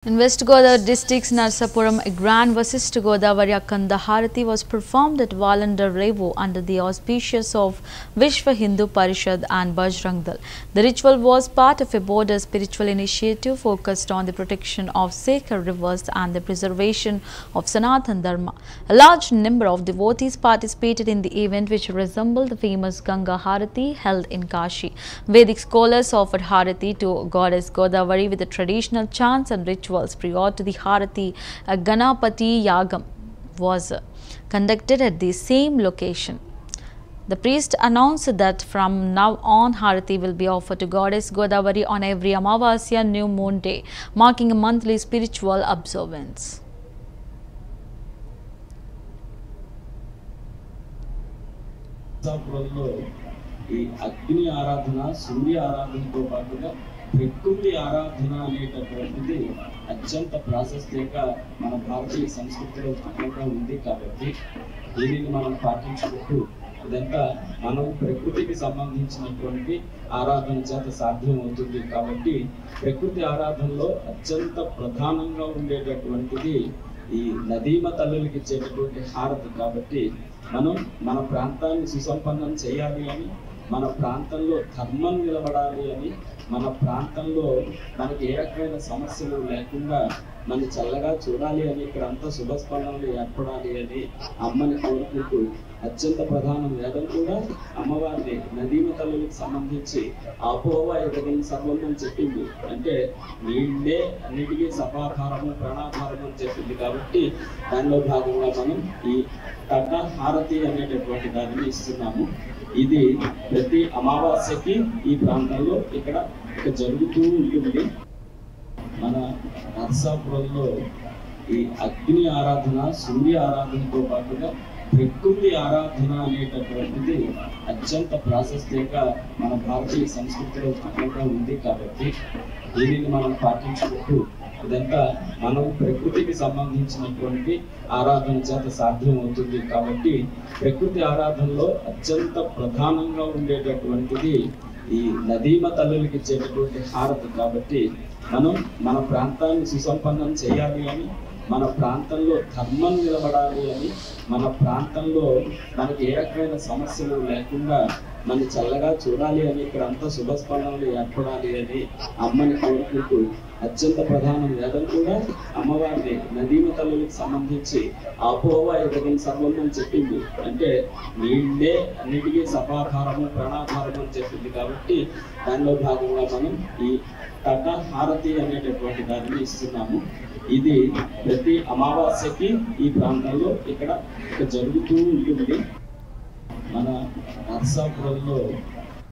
In West Godavari district's Narsapuram, a grand Vasishtha Godavari Akanda Harati was performed at Valandar Revu under the auspices of Vishwa Hindu Parishad and Bajrang Dal. The ritual was part of a broader spiritual initiative focused on the protection of sacred rivers and the preservation of Sanatan Dharma. A large number of devotees participated in the event, which resembled the famous Ganga Harati held in Kashi. Vedic scholars offered Harati to goddess Godavari with the traditional chants and rituals. Prior to the Harati, a Ganapati Yagam was conducted at the same location. The priest announced that from now on, Harati will be offered to goddess Godavari on every Amavasya new moon day, marking a monthly spiritual observance. అగ్ని ఆరాధన సూర్య ఆరాధనతో పాటుగా ప్రకృతి ఆరాధన అనేటటువంటిది అత్యంత ప్రాశస్త్యంగా మన భారతీయ సంస్కృతిలో భాగంగా ఉంది కాబట్టి దీనిని మనం పాటించుకుంటూ ఇదంతా మనం ప్రకృతికి సంబంధించినటువంటి ఆరాధన చేత సాధ్యం అవుతుంది కాబట్టి ప్రకృతి ఆరాధనలో అత్యంత ప్రధానంగా ఉండేటటువంటిది ఈ నదీమ తల్లులకి ఇచ్చేటటువంటి హారతి కాబట్టి మనం మన ప్రాంతాన్ని సుసంపన్నం చేయాలి అని, మన ప్రాంతంలో ధర్మం నిలబడాలి అని, మన ప్రాంతంలో మనకి ఏ రకమైన సమస్యలు లేకుండా మనం చల్లగా చూడాలి అని, ఇక్కడ అంతా శుభస్పందనలు ఏర్పడాలి అని అమ్మని కోరుకుంటూ అత్యంత ప్రధానం వేదం కూడా అమ్మవారిని నదీమ తల్లులకు సంబంధించి ఆపోవా ఎదగని సర్వం అని చెప్పింది. అంటే నీళ్ళే అన్నిటికీ సపాధారము ప్రాణాధారము అని చెప్పింది కాబట్టి దానిలో భాగంగా మనం ఈ కట్ట హారతి అనేటటువంటి దానిని ఇస్తున్నాము. ఇది ప్రతి అమావాస్యకి ఈ ప్రాంతంలో ఇక్కడ జరుగుతూ ఉంటుంది. మన నర్సాపురంలో ఈ అగ్ని ఆరాధన సూర్య ఆరాధనతో పాటుగా ప్రకృతి ఆరాధన అనేటటువంటిది అత్యంత ప్రాశస్త్యంగా మన భారతీయ సంస్కృతిలో భాగంగా ఉంది కాబట్టి దీనిని మనం పాటించుకుంటూ ఇదంతా మనం ప్రకృతికి సంబంధించినటువంటి ఆరాధన చేత సాధ్యం అవుతుంది కాబట్టి ప్రకృతి ఆరాధనలో అత్యంత ప్రధానంగా ఉండేటటువంటిది ఈ నదీమ తల్లులకి ఇచ్చేటటువంటి హారతి కాబట్టి మనం మన ప్రాంతాన్ని సుసంపన్నం చేయాలి అని, మన ప్రాంతంలో ధర్మం నిలబడాలి అని, మన ప్రాంతంలో మనకి ఏ రకమైన సమస్యలు లేకుండా మనం చల్లగా చూడాలి అని, ఇక్కడ అంతా శుభస్పందనలు ఏర్పడాలి అని అమ్మని కోరుకుంటూ అత్యంత ప్రధానం వేదం కూడా అమ్మవారిని నదీమ తల్లులకు సంబంధించి ఆపోవా ఎదగని సర్వం అని చెప్పింది. అంటే నీళ్ళే అన్నిటికీ సపాధారము ప్రాణాధారము అని చెప్పింది కాబట్టి దానిలో భాగంగా మనం ఈ కట్ట హారతి అనేటటువంటి దానిని ఇస్తున్నాము. ఇది ప్రతి అమావాస్యకి ఈ ప్రాంతంలో ఇక్కడ జరుగుతూ ఉంటుంది. మన నర్సాపురంలో